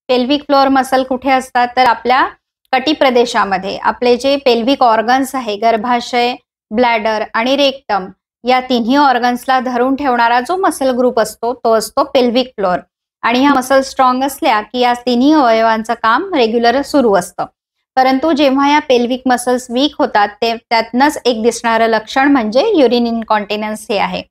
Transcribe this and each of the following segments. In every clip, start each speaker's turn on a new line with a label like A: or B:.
A: Pelvic floor muscle कुठे असतात तर आपल्या कटी प्रदेशामध्ये. आपले जे पेल्विक ऑर्गन्स आहे, गर्भाशय, ब्लॅडर आणि रेक्टम, या तिन्ही ऑर्गन्सला धरून ठेवणारा जो मसल ग्रुप असतो तो असतो पेल्विक फ्लोअर. आणि ह्या मसल स्ट्रॉंग असल्या की या तिन्ही अवयवांचं काम रेग्युलर सुरू असतं. परंतु जेव्हा या पेल्विक मसल्स वीक होतात त्यातनंच एक दिसणारं लक्षण म्हणजे युरिन इनकॉन्टिनन्स हे आहे.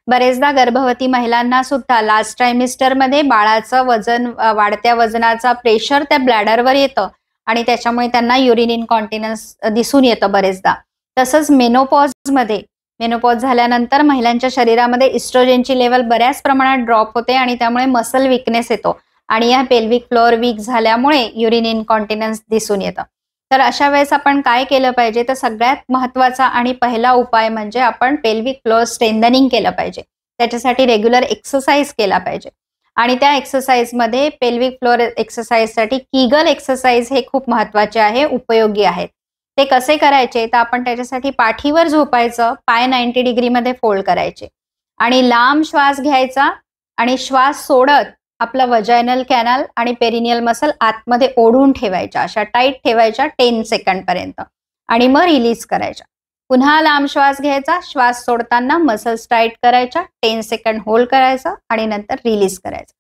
A: बरेचदा गर्भवती महिलांना सुद्धा लास्ट ट्रायमिस्टरमध्ये बाळाचं वजन, वाढत्या वजनाचा प्रेशर त्या ब्लॅडरवर येतं आणि त्याच्यामुळे त्यांना युरिन इनकॉन्टिनन्स दिसून येतं बरेचदा. तसंच मेनोपॉज झाल्यानंतर महिलांच्या शरीरामध्ये इस्ट्रोजेनची लेवल बऱ्याच प्रमाणात ड्रॉप होते आणि त्यामुळे मसल विकनेस येतो आणि या पेल्विक फ्लोअर वीक झाल्यामुळे युरिन इनकॉन्टिनन्स दिसून येतं. तर अशा वेळेस आपण काय केलं पाहिजे, तर सगळ्यात महत्त्वाचा आणि पहिला उपाय म्हणजे आपण पेल्विक फ्लोअर स्ट्रेंथनिंग केलं पाहिजे. त्याच्यासाठी रेग्युलर एक्सरसाइज केला पाहिजे आणि त्या एक्सरसाइजमध्ये पेल्विक फ्लोअर एक्सरसाइजसाठी कीगल एक्सरसाइज हे खूप महत्त्वाचे आहे, उपयोगी आहेत. ते कसे करायचे, तर आपण त्याच्यासाठी पाठीवर झोपायचं, पाय 90 डिग्रीमध्ये फोल्ड करायचे आणि लांब श्वास घ्यायचा आणि श्वास सोडत आपला वजायनल कॅनल आणि पेरिनियल मसल आतमध्ये ओढून ठेवायच्या, अशा टाईट ठेवायच्या 10 सेकंडपर्यंत आणि मग रिलीज करायच्या. पुन्हा लांब श्वास घ्यायचा, श्वास सोडताना मसल्स टाईट करायच्या, 10 सेकंड होल्ड करायचं आणि नंतर रिलीज करायचं.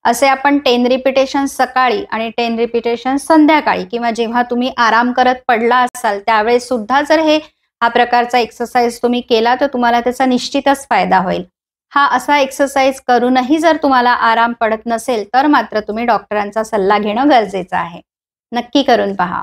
A: असे आपण 10 रिपिटेशन सकाळी आणि 10 रिपिटेशन संध्याकाळी किंवा जेव्हा तुम्ही आराम करत पडला असाल त्यावेळेस सुद्धा जर हा प्रकारचा एक्सरसाइज तुम्ही केला तर तुम्हाला त्याचा निश्चितच फायदा होईल. हा असा एक्सरसाइज करूनही जर तुम्हाला आराम पडत नसेल तर मात्र तुम्ही डॉक्टरांचा सल्ला घेणं गरजेचं आहे. नक्की करून पहा.